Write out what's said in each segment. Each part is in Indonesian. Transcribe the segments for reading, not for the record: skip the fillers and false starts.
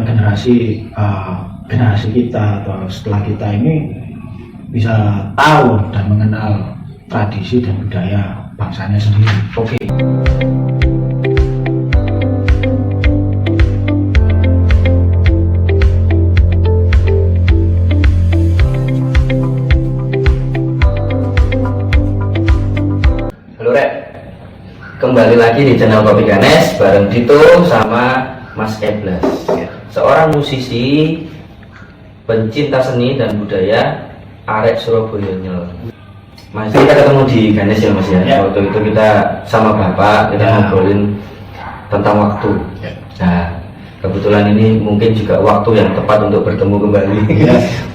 generasi kita atau setelah kita ini bisa tahu dan mengenal tradisi dan budaya bangsanya sendiri. Oke. Halo Rek, kembali lagi di channel Kopi Ganes bareng Dito sama Mas Eblas, seorang musisi, pencinta seni dan budaya, arek Surabaya Nyel. Mas, kita ketemu di Ganes ya Mas ya. Waktu itu kita sama Bapak, kita ngobrolin tentang waktu. Nah, kebetulan ini mungkin juga waktu yang tepat untuk bertemu kembali.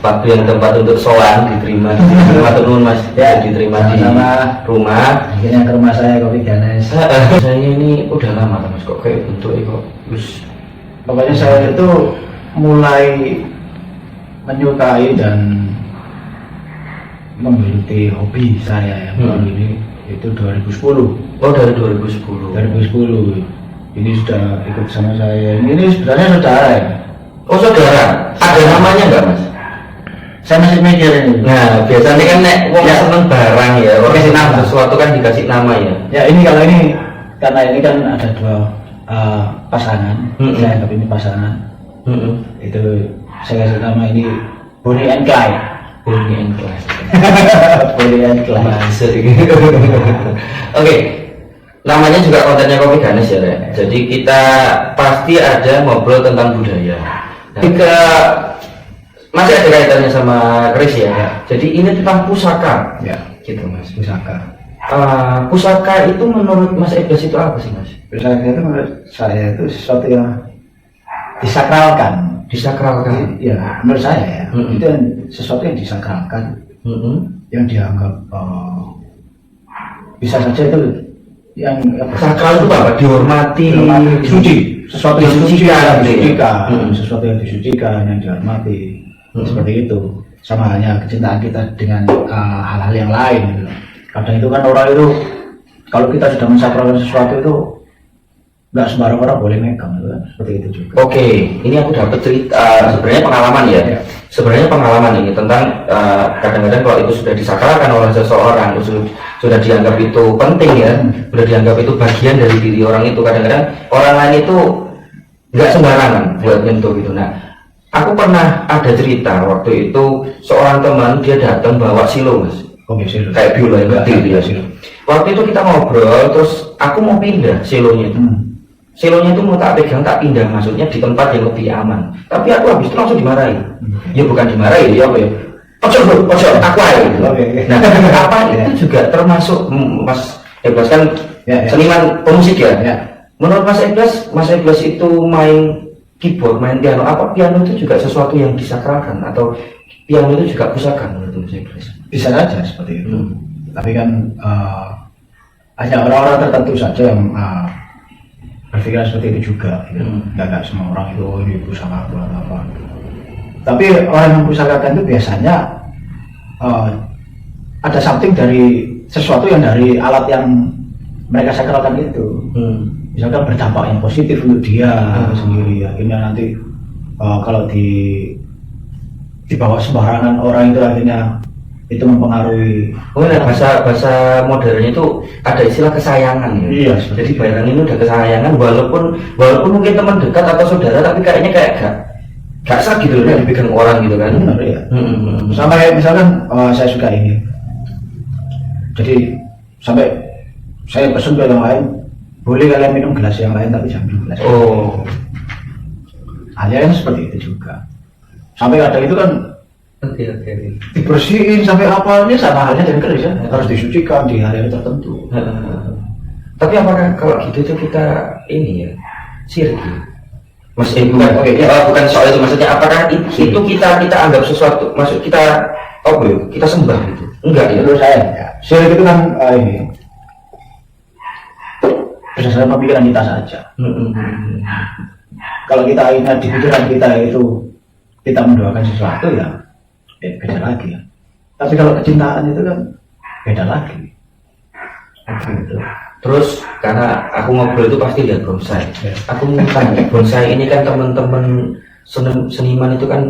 Waktu yang tepat untuk soan diterima. Terima turun Mas, diterima di rumah. Akhirnya ke rumah saya Kopi Ganes. Saya ini udah lama Mas kok kayak bentuknya kok. Pokoknya saya itu mulai menyukai dan menggeluti hobi saya ini itu 2010. Oh, dari 2010. 2010 ini sudah ikut sama saya. Ini sebenarnya saudara ya. Oh, saudara. Ada namanya nggak Mas? Saya masih mikir ini. Nah, biasanya kan nek wong seneng barang ya, kasih nama sesuatu kan dikasih nama ya. Ya ini kalau ini karena ini kan ada dua pasangan. Saya anggap ini pasangan. Itu saya kasih nama ini Bonnie and Clyde. Bonnie and Clyde. Bonnie and Clyde. Masuk. Oke. Namanya juga kontennya Kopi Ganes ya, Rek. Jadi kita pasti ada ngobrol tentang budaya. Jika masih ada kaitannya sama Chris ya. Jadi ini tentang pusaka. Ya, gitu Mas. Pusaka. Pusaka itu menurut Mas Eblas itu apa sih Mas? Pusaka itu menurut saya itu sesuatu yang disakralkan. Disakralkan. Ya, menurut saya ya. Itu sesuatu yang disakralkan. Yang dianggap bisa saja itu yang sakral itu apa? Dihormati, suci, sesuatu yang disucikan, sesuatu yang disucikan, yang dihormati, seperti itu. Sama halnya kecintaan kita dengan hal-hal yang lain gitu. Kadang itu kan orang itu kalau kita sudah mensakralkan sesuatu itu nggak sembarang orang boleh megang gitu kan, seperti itu juga. Oke, ini aku dapat cerita sebenarnya pengalaman ya. Sebenarnya pengalaman ini tentang kadang-kadang kalau itu sudah disakralkan oleh seseorang, sudah dianggap itu penting ya, sudah dianggap itu bagian dari diri orang itu. Kadang-kadang orang lain itu nggak sembarangan buat nyentuh gitu. Nah, aku pernah ada cerita waktu itu seorang teman dia datang bawa silo Mas. Silo. Kayak biola yang gede gitu ya silo. Waktu itu kita ngobrol, terus aku mau pindah silonya itu. Silonya itu mau tak pegang, tak pindah, maksudnya di tempat yang lebih aman. Tapi aku habis itu langsung dimarahi. Ya bukan dimarahi, ya apa ya? Ojo, aku aja gitu. Nah, apa itu juga termasuk Mas Eblas kan seniman pemusik ya? Menurut Mas Eblas itu main keyboard, main piano, apa piano itu juga sesuatu yang disakralkan atau piano itu juga pusaka menurut Mas Eblas? Bisa saja seperti itu. Tapi kan hanya orang-orang tertentu saja yang berpikiran seperti itu juga. Nggak semua orang itu ini pusaka atau apa. Tapi orang yang pusakakan itu biasanya ada something dari sesuatu yang dari alat yang mereka sakralkan itu. Misalkan berdampak yang positif untuk dia sendiri. Akhirnya nanti kalau dibawa sembarangan orang itu akhirnya itu mempengaruhi. Bahasa modernnya itu ada istilah kesayangan ya. Iya. Jadi barang ini udah kesayangan walaupun mungkin teman dekat atau saudara, tapi kayaknya kayak gak sah gitu loh dipegang orang gitu kan. Benar ya. Sama kayak misalkan saya suka ini. Jadi sampai saya pesen ke yang lain, boleh kalian minum gelas yang lain tapi jangan minum gelas. Halnya seperti itu juga. Sampai kadang itu kan dibersihin sampai apa, ini sama halnya dengan keris ya, harus disucikan di hari tertentu. Tapi apakah kalau gitu itu kita ini ya syirik ya? Mas bukan soal itu, maksudnya apakah itu kita anggap sesuatu, maksud kita kita sembah gitu? Enggak ya? Menurut saya ya, syirik itu kan ini berdasarkan pemikiran kita saja. Kalau kita ingat di pikiran kita itu kita mendoakan sesuatu ya beda lagi ya. Tapi kalau kecintaan itu kan beda lagi. Gitu. Terus karena aku ngobrol itu pasti lihat bonsai. Aku mau tanya, bonsai ini kan teman-teman seniman itu kan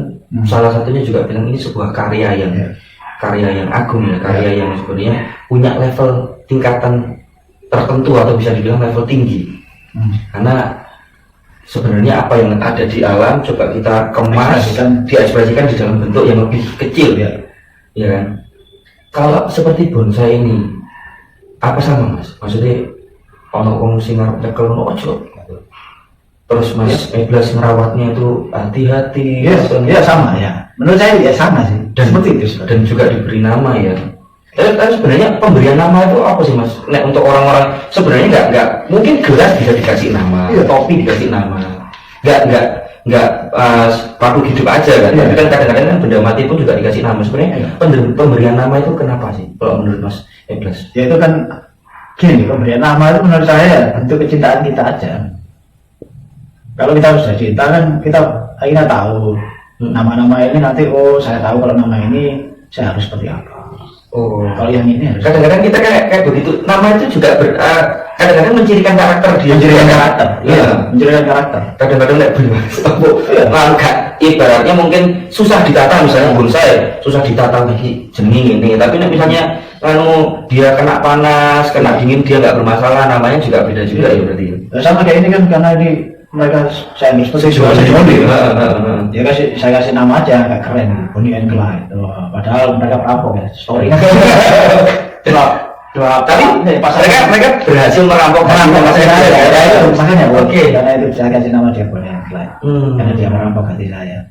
salah satunya juga bilang ini sebuah karya yang agung ya, karya yang sebenarnya punya level tingkatan tertentu atau bisa dibilang level tinggi. Karena sebenarnya apa yang ada di alam coba kita kemas, diekspresikan di dalam bentuk yang lebih kecil ya kan. Kalau seperti bonsai ini apa sama Mas? Maksudnya ono wong sing arep nyekel ojo. Terus Mas Eblas merawatnya itu hati-hati. Ya sama ya. Menurut saya ya sama sih. Dan seperti itu dan juga diberi nama ya. Tapi sebenarnya pemberian nama itu apa sih Mas? Nek untuk orang-orang sebenarnya nggak mungkin gelas bisa dikasih nama, topi dikasih nama, nggak makhluk hidup aja kan. Tapi kan kadang-kadang kan benda mati pun juga dikasih nama. Sebenarnya pemberian nama itu kenapa sih? Kalau menurut Mas Eblas? Ya itu kan gini, pemberian nama itu menurut saya bentuk kecintaan kita aja. Kalau kita sudah cinta kan kita akhirnya tahu nama-nama ini nanti saya tahu kalau nama ini saya harus seperti apa. Kalau yang ini harus. Kadang-kadang kita kayak begitu. Nama itu juga kadang-kadang mencirikan karakter dia. Mencirikan karakter. Iya, mencirikan karakter. Kadang-kadang kayak langka. Ibaratnya mungkin susah ditata misalnya bonsai, susah ditata lagi jening ini. Tapi misalnya kalau dia kena panas, kena dingin dia nggak bermasalah, namanya juga beda juga ya berarti. Sama kayak ini kan karena ini mereka saya seperti jual dia saya kasih nama aja agak keren, Bonnie and Clyde. Padahal mereka perampok ya, story. Tapi mereka berhasil merampok hati saya. Makanya oke. Karena itu saya kasih nama dia Bonnie and Clyde. Karena dia merampok hati saya.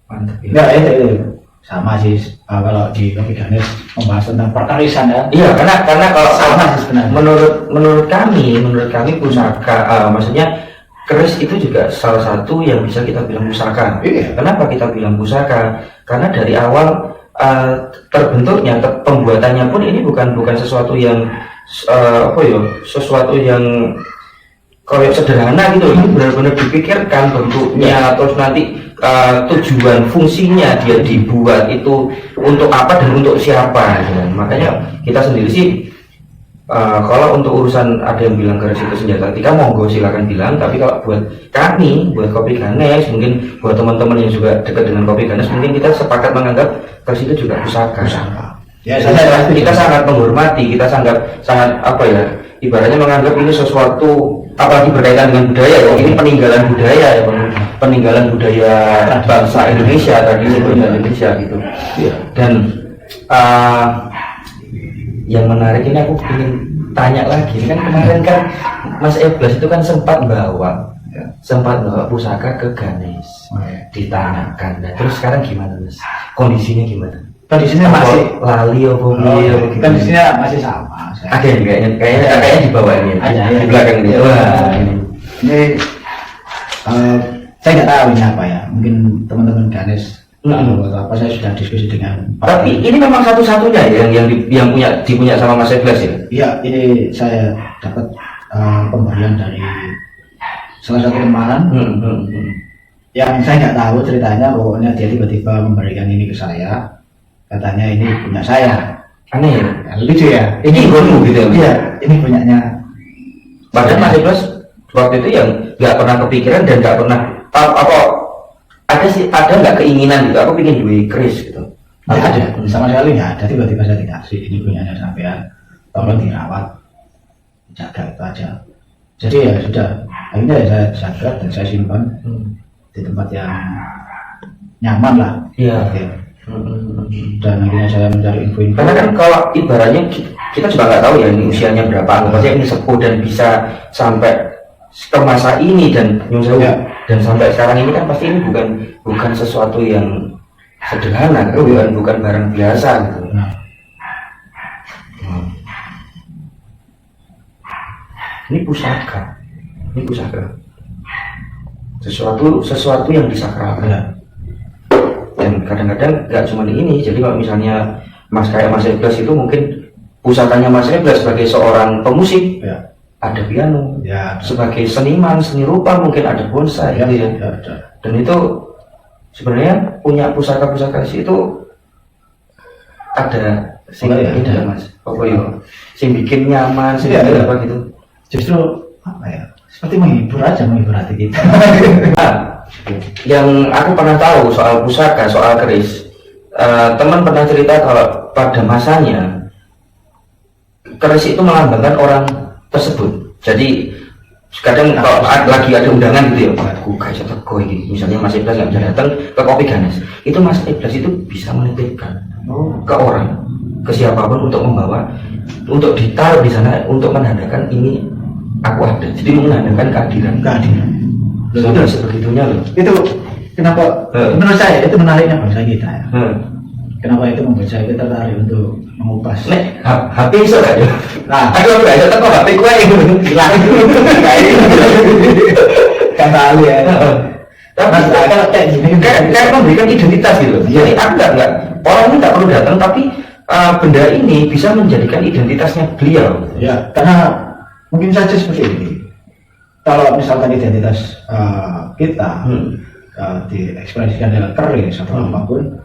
Mantap. Enggak itu sama sih kalau di Kopi Ganes membahas tentang perkarisan ya. Iya, karena kalau sama sih sebenarnya. Menurut kami pusaka maksudnya keris itu juga salah satu yang bisa kita bilang pusaka. Kenapa kita bilang pusaka? Karena dari awal terbentuknya, pembuatannya pun ini bukan sesuatu yang sesuatu yang kayak sederhana gitu. Ini benar-benar dipikirkan bentuknya, terus nanti tujuan fungsinya dia dibuat itu untuk apa dan untuk siapa. Gitu. Makanya kita sendiri sih. Kalau untuk urusan ada yang bilang keris itu senjata kita monggo silakan bilang, tapi kalau buat kami, buat Kopi Ganes, mungkin buat teman-teman yang juga dekat dengan Kopi Ganes, mungkin kita sepakat menganggap keris itu juga pusaka. Ya, kita sangat menghormati, kita sangat apa ya, ibaratnya menganggap ini sesuatu apalagi berkaitan dengan budaya ya, ini peninggalan budaya ya, peninggalan budaya bangsa Indonesia, tradisi budaya Indonesia gitu. Dan yang menarik ini aku ingin tanya lagi, kan kemarin kan Mas Eblas itu kan sempat bawa pusaka ke Ganes ditanyakan. Nah, terus sekarang gimana Mas? Kondisinya gimana? Kondisinya masih lali apa kondisinya masih sama. Ada yang kayaknya di bawah ini, di belakang ini. Wah, ini saya nggak tahu ini apa ya. Mungkin teman-teman Ganes atau apa, saya sudah diskusi dengan. Tapi ini memang satu-satunya yang dipunya sama Mas Eblas ya? Iya, ini saya dapat pemberian dari salah satu teman yang saya nggak tahu ceritanya. Pokoknya dia tiba-tiba memberikan ini ke saya, katanya ini punya saya. Aneh ya? Lucu ya? Ini gonmu gitu ya? Iya, ini punyanya. Padahal Mas Eblas waktu itu yang nggak pernah kepikiran dan nggak pernah tahu apa. Ada nggak keinginan gitu, aku pengen duit keris gitu? Nggak ada, sama sekali nggak ada. Tiba-tiba saya dikasih, ini punyanya sampean, tolong dirawat, jaga itu aja. Jadi ya sudah, akhirnya ya saya jaga dan saya simpan di tempat yang nyaman lah. Iya. Dan akhirnya saya mencari info-info. Karena kan kalau ibaratnya kita juga nggak tahu ya ini usianya berapa, maksudnya ini sepuh dan bisa sampai ke masa ini dan dan sampai sekarang ini kan pasti ini bukan sesuatu yang sederhana, bukan barang biasa gitu. Ini pusaka, sesuatu yang disakralkan. Dan kadang-kadang nggak cuma ini. Jadi kalau misalnya Mas Eblas itu mungkin pusakanya Mas Eblas sebagai seorang pemusik. Ada piano, sebagai seniman seni rupa mungkin ada bonsai gitu ya. Dan itu sebenarnya punya pusaka-pusaka itu ada sing Mas. Sing bikin nyaman, sing apa gitu. Justru apa ya? Seperti menghibur hati kita. Yang aku pernah tahu soal pusaka, soal keris, teman pernah cerita kalau pada masanya keris itu melambangkan orang tersebut. Jadi kadang kalau lagi ada undangan gitu ya, aku guys atau gue gitu, misalnya Mas Iblas nggak bisa datang ke Kopi Ganes, itu Mas Iblas itu bisa menitipkan ke orang, ke siapapun untuk membawa, untuk ditaruh di sana untuk menandakan ini aku ada. Jadi menandakan kehadiran. Sudah sebegitunya loh. Itu kenapa? Menurut saya itu menariknya bangsa kita ya. Kenapa itu membuat saya tertarik untuk mengupas? Nek, HP iso gak ya? Nah, Aku nggak iso teko HP gue yang hilang. Kan tahu ya. Tapi kalau kayak gini, kayak memberikan identitas gitu. Jadi aku nggak orang ini nggak perlu datang, tapi benda ini bisa menjadikan identitasnya beliau. Ya, karena mungkin saja seperti ini. Kalau misalkan identitas kita diekspresikan dengan keris atau apapun,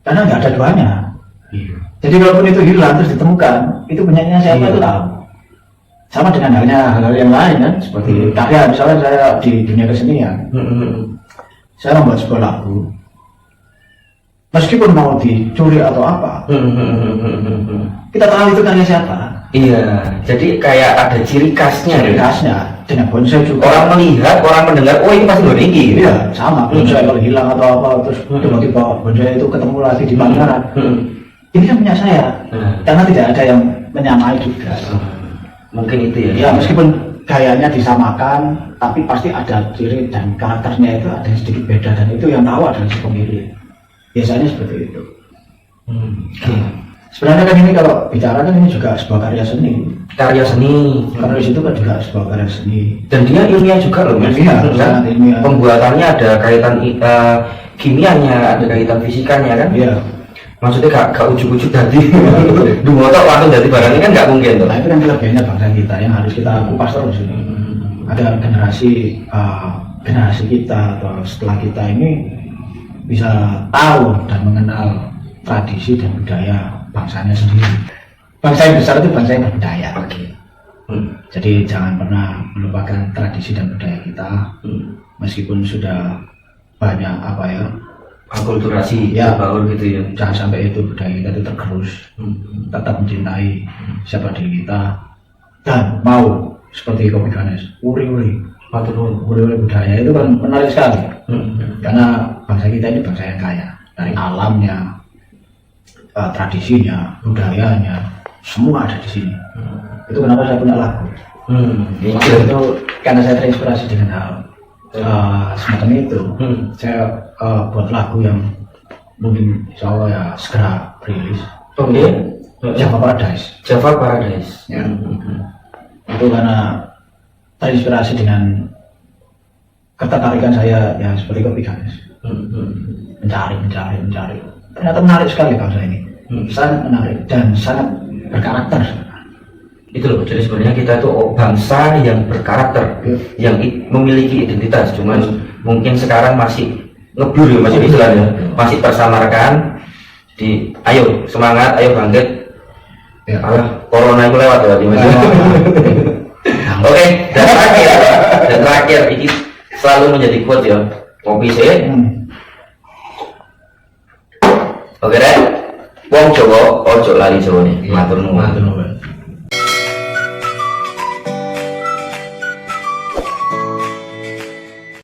karena nggak ada duanya. Iya. Jadi walaupun itu hilang terus ditemukan, itu punyanya siapa itu tahu. Sama dengan hal-hal yang lain kan, seperti karya misalnya saya di dunia kesenian, saya membuat sebuah lagu, meskipun mau dicuri atau apa, kita tahu itu karya siapa. Iya, jadi kayak ada ciri khasnya. Ciri khasnya dengan bonsai juga. Orang melihat, orang mendengar, oh ini pasti Guninggi. Gitu. Iya, sama. Bonsai kalau hilang atau apa, terus tiba-tiba bonsai itu ketemu lagi di Pangandaran. Ini kan punya saya, karena tidak ada yang menyamai juga. Mungkin itu ya. Ya, meskipun gayanya disamakan, tapi pasti ada ciri dan karakternya itu ada sedikit beda, dan itu yang tahu adalah si pemilik. Biasanya seperti itu. Sebenarnya kan ini kalau bicara kan ini juga sebuah karya seni. Karya seni. Karena di situ kan juga sebuah karya seni. Dan dia ilmiah juga loh, Mas. Ilmiah, sangat ilmiah. Pembuatannya ada kaitan kimianya, ada kaitan fisikanya kan? Iya. Maksudnya gak ujuk-ujuk tadi. Dua motor langsung dari barangnya kan nggak mungkin tuh. Nah itu kan kelebihannya bangsa kita yang harus kita kupas terus ini. Agar generasi kita atau setelah kita ini bisa tahu dan mengenal tradisi dan budaya bangsanya sendiri. Bangsa yang besar itu bangsa yang berbudaya. Oke. Jadi jangan pernah melupakan tradisi dan budaya kita, meskipun sudah banyak apa ya, akulturasi ya, baur gitu ya. Jangan sampai itu budaya kita itu tergerus. Tetap mencintai siapa diri kita dan mau seperti Kopi Ganes, uri-uri budaya itu kan menarik sekali. Karena bangsa kita ini bangsa yang kaya dari alamnya, tradisinya, budayanya, semua ada di sini. Itu kenapa saya punya lagu. Itu karena saya terinspirasi dengan hal semacam itu. Saya buat lagu yang mungkin insya Allah ya segera rilis. Oke. Java Paradise. Java Paradise. Ya. Itu karena terinspirasi dengan ketertarikan saya ya seperti Kopi Ganes. Mencari. Ternyata menarik sekali bangsa ini. Sangat menarik dan sangat berkarakter. Itu loh, jadi sebenarnya kita itu bangsa yang berkarakter, yang memiliki identitas, cuman mungkin sekarang masih ngeblur ya, masih istilahnya, masih tersamarkan. Jadi ayo semangat, ayo bangkit. Ya. Alah, corona itu lewat ya, Mas. Oke, dan terakhir ini selalu menjadi quote ya, Kopi sih. Oke deh, wong Jawa ojo lali Jawa nih, matur nuwun.